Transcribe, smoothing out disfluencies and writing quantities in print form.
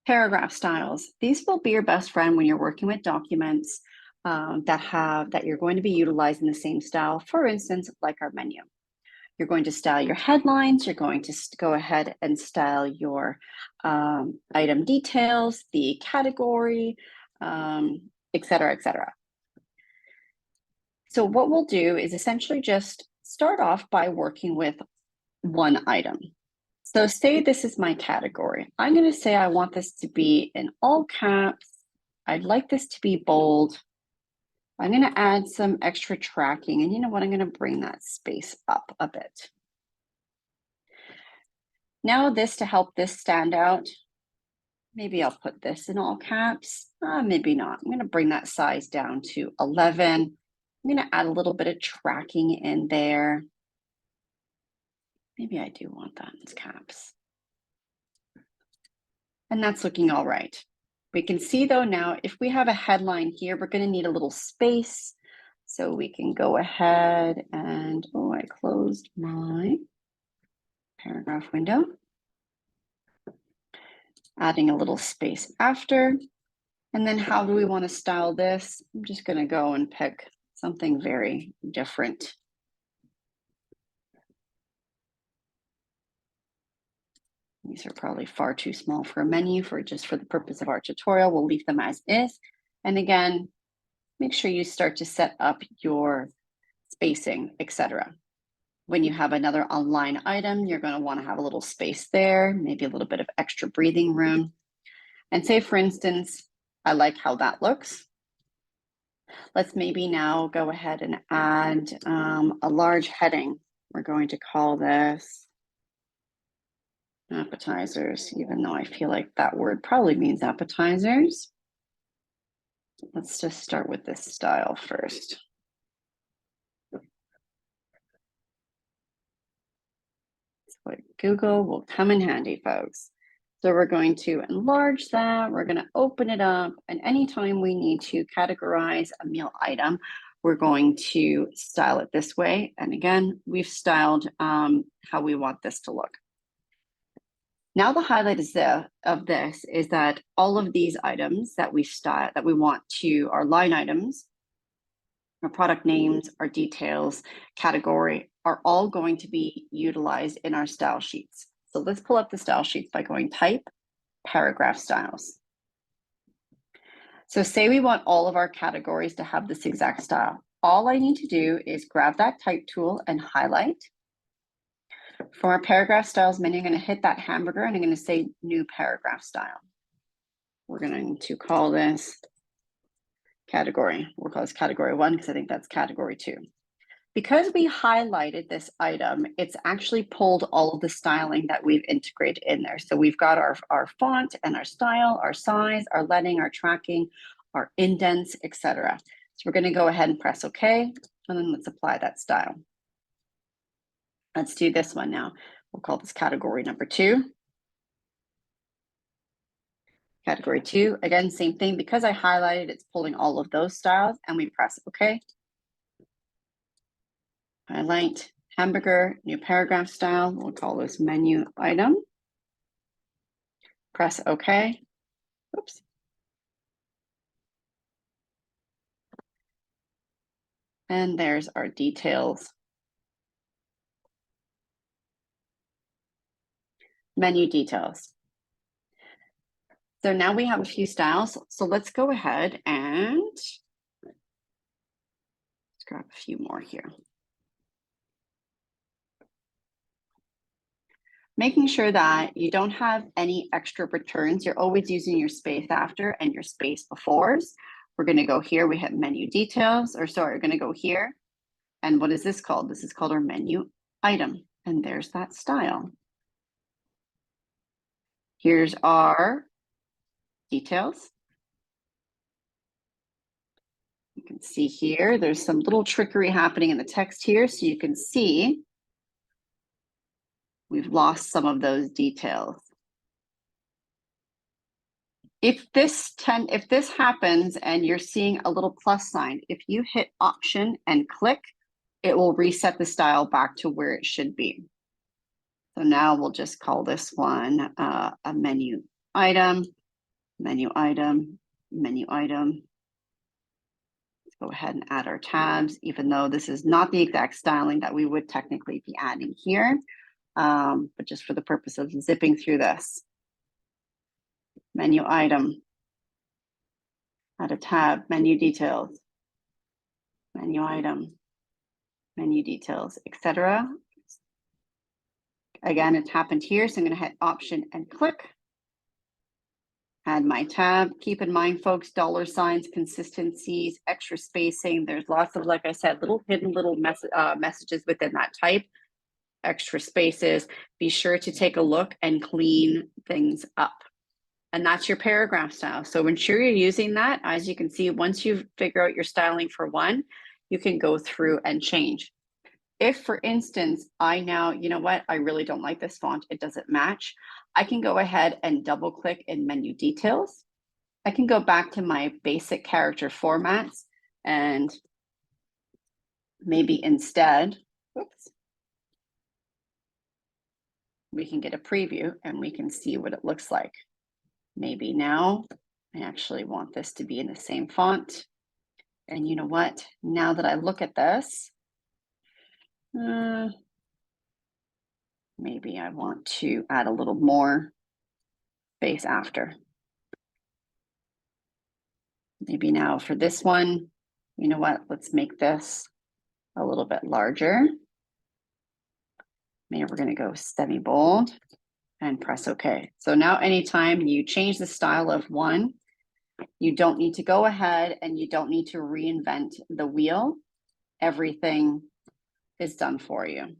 Paragraph styles. These will be your best friend when you're working with documents that you're going to be utilizing the same style. For instance, like our menu. You're going to style your headlines. You're going to go ahead and style your item details, the category, et cetera, et cetera. So what we'll do is essentially just start off by working with one item. So say this is my category. I'm going to say I want this to be in all caps. I'd like this to be bold. I'm going to add some extra tracking. And you know what? I'm going to bring that space up a bit. Now to help this stand out, maybe I'll put this in all caps. Maybe not. I'm going to bring that size down to 11. I'm going to add a little bit of tracking in there. Maybe I do want that in caps. And that's looking all right. We can see though now, if we have a headline here, we're going to need a little space. So we can go ahead and, oh, I closed my paragraph window. Adding a little space after. And then how do we want to style this? I'm just going to go and pick something very different. These are probably far too small for a menu for the purpose of our tutorial. We'll leave them as is. And again, make sure you start to set up your spacing, etc. When you have another online item, you're going to want to have a little space there, maybe a little bit of extra breathing room. And say, for instance, I like how that looks. Let's maybe now go ahead and add a large heading. We're going to call this appetizers, even though I feel like that word probably means appetizers. Let's just start with this style first. So Google will come in handy, folks. So we're going to enlarge that. We're going to open it up. And anytime we need to categorize a meal item, we're going to style it this way. And again, we've styled how we want this to look. Now the highlight of this is that all of these items that we style, that we want to, our line items, our product names, our details, category, are all going to be utilized in our style sheets. So let's pull up the style sheets by going type, paragraph styles. So say we want all of our categories to have this exact style. All I need to do is grab that type tool and highlight. From our paragraph styles menu, I'm going to hit that hamburger and I'm going to say new paragraph style. We're going to call this category. We'll call this category 1 because I think that's category 2. Because we highlighted this item, it's actually pulled all of the styling that we've integrated in there. So we've got our font and our style, our size, our leading, our tracking, our indents, etc. So we're going to go ahead and press OK, and then let's apply that style. Let's do this one now. We'll call this category number 2. Category 2, again, same thing. Because I highlighted, it's pulling all of those styles, and we press OK. Highlight, hamburger, new paragraph style. We'll call this menu item. Press OK. Oops. And there's our details. Menu details. So now we have a few styles. So let's go ahead and let's grab a few more here. Making sure that you don't have any extra returns. You're always using your space after and your space befores. We're going to go here. We hit menu details, or sorry, we're going to go here. And what is this called? This is called our menu item. And there's that style. Here's our details. You can see here, there's some little trickery happening in the text here. So you can see we've lost some of those details. If this happens and you're seeing a little plus sign, if you hit Option and click, it will reset the style back to where it should be. So now we'll just call this one a menu item. menu item, menu item. Let's go ahead and add our tabs, even though this is not the exact styling that we would technically be adding here, but just for the purpose of zipping through this. Menu item, add a tab, menu details, menu item, menu details, etc. Again, it's happened here, so I'm going to hit Option and click. Add my tab. Keep in mind, folks, dollar signs, consistencies, extra spacing. There's lots of, like I said, little hidden little messages within that type. Extra spaces. Be sure to take a look and clean things up. And that's your paragraph style. So ensure you're using that. As you can see, once you figure out your styling for one, you can go through and change. If, for instance, I now, you know what, I really don't like this font, it doesn't match, I can go ahead and double click in menu details. I can go back to my basic character formats and maybe instead, oops, we can get a preview and we can see what it looks like. Maybe now I actually want this to be in the same font. And you know what, now that I look at this, maybe I want to add a little more space after. Maybe now for this one, you know what, let's make this a little bit larger. Maybe we're going to go semi-bold and press OK. So now anytime you change the style of one, you don't need to go ahead and you don't need to reinvent the wheel. Everything is done for you.